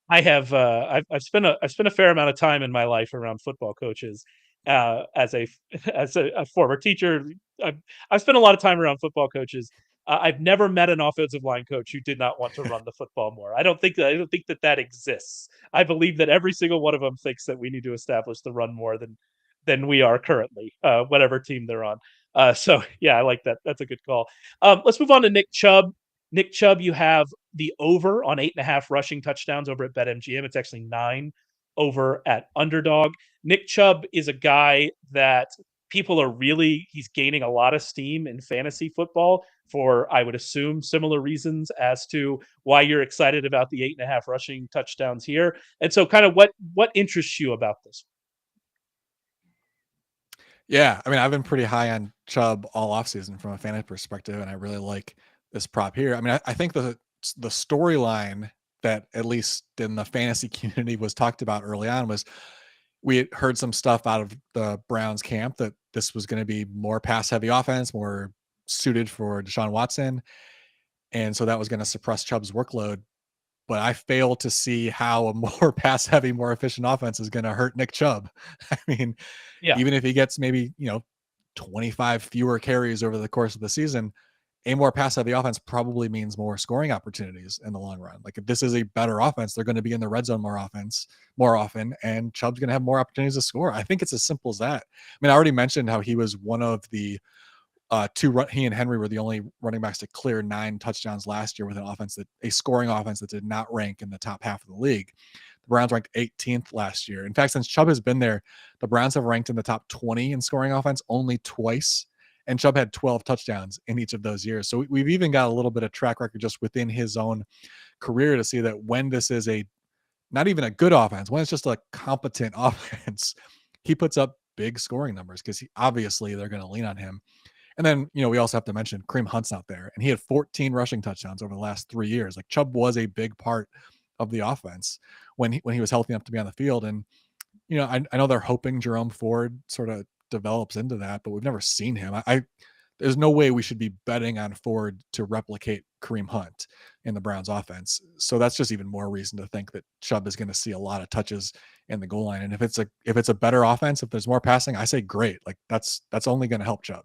[SPEAKER 1] I've spent a fair amount of time in my life around football coaches. As a as a former teacher, I've, I've spent a lot of time around football coaches. I've never met an offensive line coach who did not want to run the football more. I don't think that exists. I believe that every single one of them thinks that we need to establish the run more than we are currently, whatever team they're on. So yeah, I like that. That's a good call. Let's move on to Nick Chubb. Nick Chubb, you have the over on 8.5 rushing touchdowns over at BetMGM. It's actually 9 over at Underdog. Nick Chubb is a guy that he's gaining a lot of steam in fantasy football for, I would assume, similar reasons as to why you're excited about the 8.5 rushing touchdowns here. And so kind of what interests you about this?
[SPEAKER 2] Yeah, I mean, I've been pretty high on Chubb all offseason from a fantasy perspective, and I really like this prop here. I mean, I think the storyline that at least in the fantasy community was talked about early on was we had heard some stuff out of the Browns camp that this was going to be more pass heavy offense, more suited for Deshaun Watson, and so that was going to suppress Chubb's workload. but I fail to see how a more pass heavy, more efficient offense is going to hurt Nick Chubb. I mean,
[SPEAKER 1] Yeah.
[SPEAKER 2] even if he gets maybe, 25 fewer carries over the course of the season, a more pass heavy offense probably means more scoring opportunities in the long run. Like if this is a better offense, they're going to be in the red zone more often, and Chubb's going to have more opportunities to score. I think it's as simple as that. I mean, I already mentioned how he was one of the he and Henry were the only running backs to clear 9 touchdowns last year with a scoring offense that did not rank in the top half of the league. The Browns ranked 18th last year. In fact, since Chubb has been there, the Browns have ranked in the top 20 in scoring offense only twice, and Chubb had 12 touchdowns in each of those years. So we've even got a little bit of track record just within his own career to see that when this is a not even a good offense, when it's just a competent offense, he puts up big scoring numbers because obviously they're going to lean on him. And then, we also have to mention Kareem Hunt's out there, and he had 14 rushing touchdowns over the last 3 years. Like Chubb was a big part of the offense when he was healthy enough to be on the field. And, I know they're hoping Jerome Ford sort of develops into that, but we've never seen him. There's no way we should be betting on Ford to replicate Kareem Hunt in the Browns offense. So that's just even more reason to think that Chubb is going to see a lot of touches in the goal line. And if it's a better offense, if there's more passing, I say great. Like that's only going to help Chubb.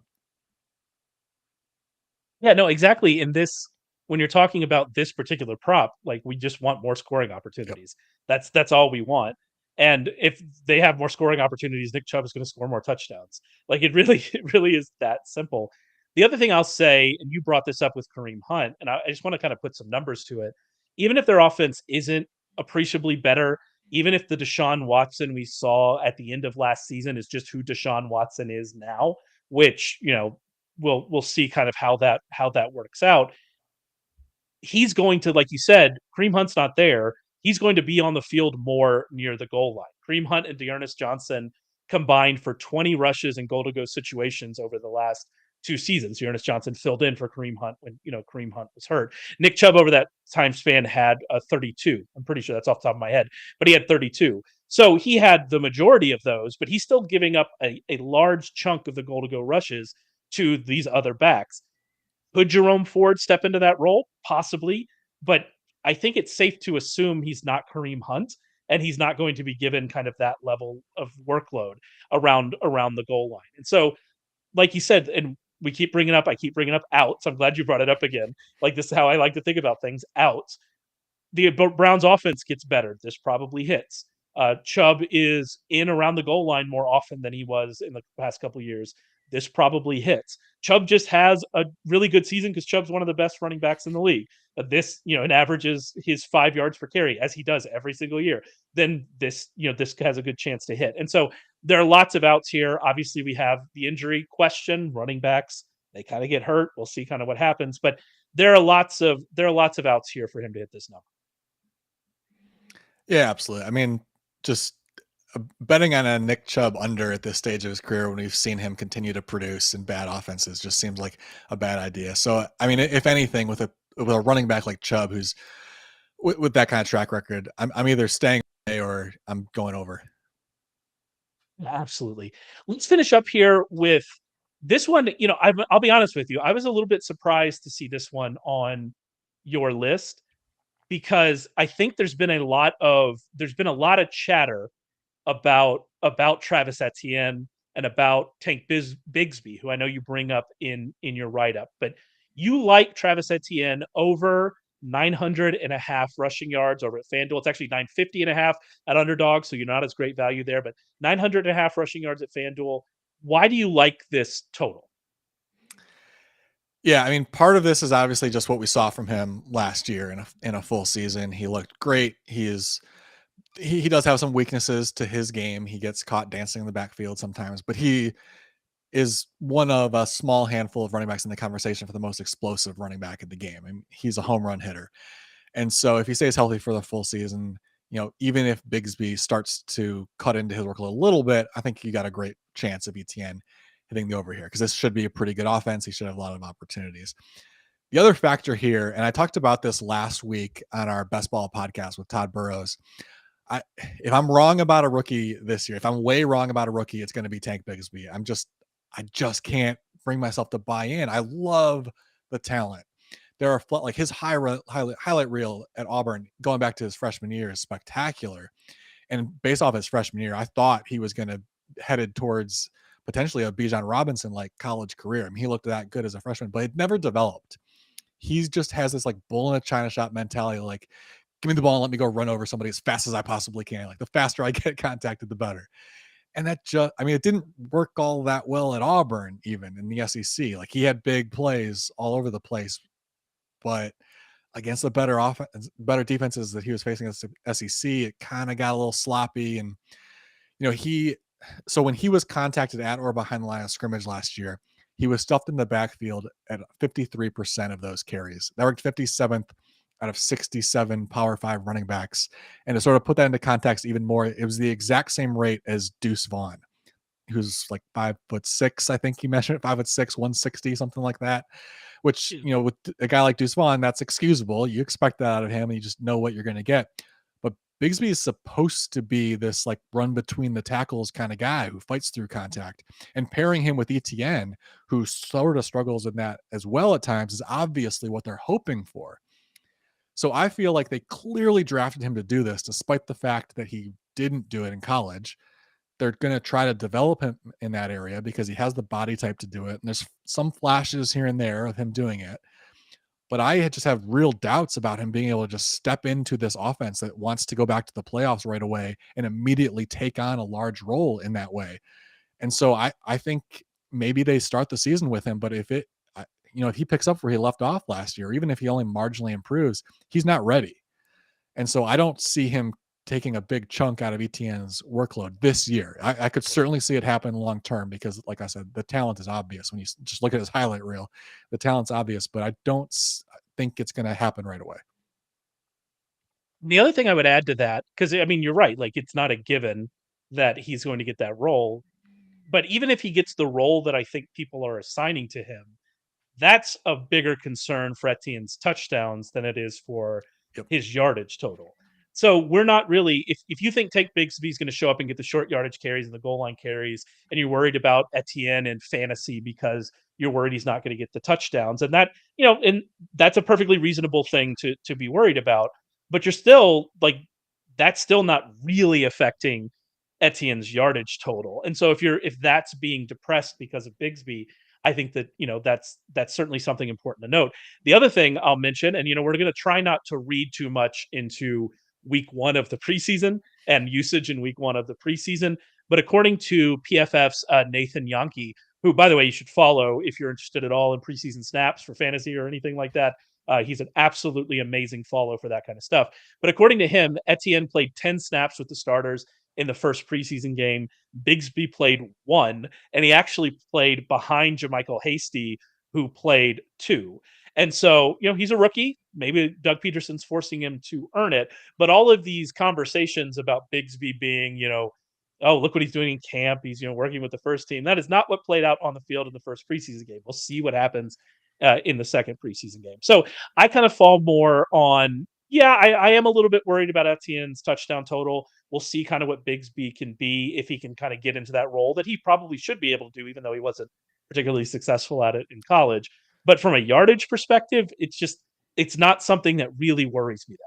[SPEAKER 1] Yeah, no, exactly. In this, when you're talking about this particular prop, like we just want more scoring
[SPEAKER 2] Yep.
[SPEAKER 1] opportunities. That's all we want. And if they have more scoring opportunities, Nick Chubb is going to score more touchdowns. Like it really, it really is that simple. The other thing I'll say, and you brought this up with Kareem Hunt, and I just want to kind of put some numbers to it. Even if their offense isn't appreciably better, even if the Deshaun Watson we saw at the end of last season is just who Deshaun Watson is now, which we'll see kind of how that works out. He's going to, like you said, Kareem Hunt's not there. He's going to be on the field more near the goal line. Kareem Hunt and Dearness Johnson combined for 20 rushes and goal to go situations over the last 2 seasons. Dearness Johnson filled in for Kareem Hunt when Kareem Hunt was hurt. Nick Chubb over that time span had a 32. I'm pretty sure that's off the top of my head, but he had 32. So he had the majority of those, but he's still giving up a large chunk of the goal to go rushes to these other backs. Could Jerome Ford step into that role? Possibly, but I think it's safe to assume he's not Kareem Hunt, and he's not going to be given kind of that level of workload around the goal line. And so, like you said, and I keep bringing up outs. I'm glad you brought it up again. Like this is how I like to think about things. Outs. The Browns offense gets better. This probably hits. Chubb is in around the goal line more often than he was in the past couple of years. This probably hits. Chubb just has a really good season because Chubb's one of the best running backs in the league. This, it averages his 5 yards per carry as he does every single year. Then this has a good chance to hit. And so there are lots of outs here. Obviously, we have the injury question. Running backs, they kind of get hurt. We'll see kind of what happens, but there are lots of outs here for him to hit this number.
[SPEAKER 2] Yeah, absolutely. I mean, just betting on a Nick Chubb under at this stage of his career when we've seen him continue to produce in bad offenses just seems like a bad idea. So, I mean, if anything, with a running back like Chubb, who's with that kind of track record, I'm either staying away or I'm going over.
[SPEAKER 1] Absolutely. Let's finish up here with this one. I'll be honest with you. I was a little bit surprised to see this one on your list because I think there's been a lot of chatter about Travis Etienne and about Bigsby, who I know you bring up in your write up, but you like Travis Etienne over 900 and a half rushing yards over at FanDuel. It's actually 950 and a half at Underdog, so you're not as great value there, but 900 and a half rushing yards at FanDuel. Why do you like this total?
[SPEAKER 2] Yeah, I mean, part of this is obviously just what we saw from him last year in a full season. He looked great. He does have some weaknesses to his game. He gets caught dancing in the backfield sometimes, but he is one of a small handful of running backs in the conversation for the most explosive running back in the game. And he's a home run hitter. And so if he stays healthy for the full season, even if Bigsby starts to cut into his workload a little bit, I think you got a great chance of ETN hitting the over here because this should be a pretty good offense. He should have a lot of opportunities. The other factor here, and I talked about this last week on our Best Ball podcast with Todd Burrows. If I'm wrong about a rookie this year, if I'm way wrong about a rookie, it's going to be Tank Bigsby. I just can't bring myself to buy in. I love the talent. there are like his highlight reel at Auburn going back to his freshman year is spectacular. And based off his freshman year, I thought he was going to headed towards potentially a Bijan Robinson like college career. I mean, he looked that good as a freshman, but it never developed. He just has this like bull in a china shop mentality, like give me the ball and let me go run over somebody as fast as I possibly can. Like the faster I get contacted, the better. And that just, I mean, it didn't work all that well at Auburn, even in the SEC. Like he had big plays all over the place, but against the better defenses that he was facing against the SEC, it kind of got a little sloppy. And so when he was contacted at or behind the line of scrimmage last year, he was stuffed in the backfield at 53% of those carries. That worked 57th out of 67 Power 5 running backs. And to sort of put that into context even more, it was the exact same rate as Deuce Vaughn, who's like 5'6", I think he measured 5'6", 160, something like that. Which, with a guy like Deuce Vaughn, that's excusable. You expect that out of him, and you just know what you're going to get. But Bigsby is supposed to be this like run between the tackles kind of guy who fights through contact. And pairing him with Etienne, who sort of struggles in that as well at times, is obviously what they're hoping for. So I feel like they clearly drafted him to do this, despite the fact that he didn't do it in college. They're going to try to develop him in that area because he has the body type to do it. And there's some flashes here and there of him doing it. But I just have real doubts about him being able to just step into this offense that wants to go back to the playoffs right away and immediately take on a large role in that way. And so I think maybe they start the season with him, but if he picks up where he left off last year, even if he only marginally improves, he's not ready. And so I don't see him taking a big chunk out of Etienne's workload this year. I could certainly see it happen long term because, like I said, the talent is obvious. When you just look at his highlight reel, the talent's obvious, but I don't think it's going to happen right away.
[SPEAKER 1] The other thing I would add to that, because I mean, you're right, like it's not a given that he's going to get that role. But even if he gets the role that I think people are assigning to him, that's a bigger concern for Etienne's touchdowns than it is for his yardage total. So we're not really, if you think Tank Bigsby's going to show up and get the short yardage carries and the goal line carries, and you're worried about Etienne in fantasy because you're worried he's not going to get the touchdowns, and that, and that's a perfectly reasonable thing to be worried about. But you're still like, that's still not really affecting Etienne's yardage total. And so if that's being depressed because of Bigsby, I think that, that's certainly something important to note. The other thing I'll mention, and we're going to try not to read too much into week 1 of the preseason and usage in week 1 of the preseason, but according to PFF's Nathan Yankee, who, by the way, you should follow if you're interested at all in preseason snaps for fantasy or anything like that. He's an absolutely amazing follow for that kind of stuff. But according to him, Etienne played 10 snaps with the starters in the first preseason game. Bigsby played 1, and he actually played behind JaMychal Hasty, who played 2. And so, he's a rookie. Maybe Doug Peterson's forcing him to earn it. But all of these conversations about Bigsby being, oh, look what he's doing in camp. He's, working with the first team. That is not what played out on the field in the first preseason game. We'll see what happens in the second preseason game. So I kind of fall more on, I am a little bit worried about Etienne's touchdown total. We'll see kind of what Bigsby can be if he can kind of get into that role that he probably should be able to do, even though he wasn't particularly successful at it in college. But from a yardage perspective, it's not something that really worries me that.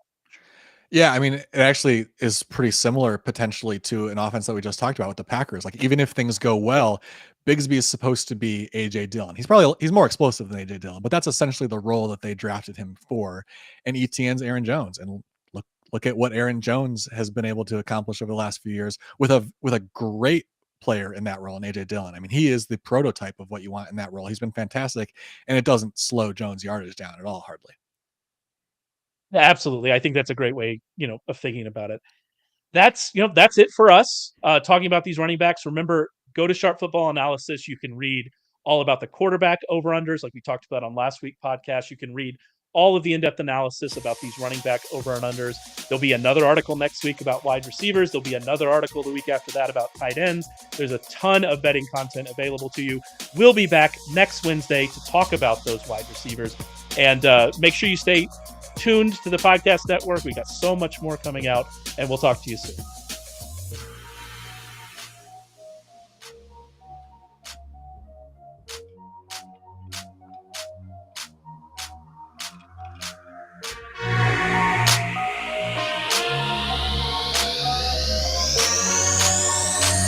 [SPEAKER 2] Yeah, I mean, it actually is pretty similar potentially to an offense that we just talked about with the Packers. Like, even if things go well, Bigsby is supposed to be AJ Dillon. He's more explosive than AJ Dillon, but that's essentially the role that they drafted him for. And Etienne's Aaron Jones, and look at what Aaron Jones has been able to accomplish over the last few years with a great player in that role, in AJ Dillon. I mean, he is the prototype of what you want in that role. He's been fantastic, and it doesn't slow Jones' yardage down at all, hardly.
[SPEAKER 1] Absolutely. I think that's a great way, of thinking about it. That's it for us talking about these running backs. Remember, go to Sharp Football Analysis. You can read all about the quarterback over-unders like we talked about on last week's podcast. You can read all of the in-depth analysis about these running back over and unders. There'll be another article next week about wide receivers. There'll be another article the week after that about tight ends. There's a ton of betting content available to you. We'll be back next Wednesday to talk about those wide receivers. And make sure you stay tuned to the podcast network. We got so much more coming out, and we'll talk to you soon.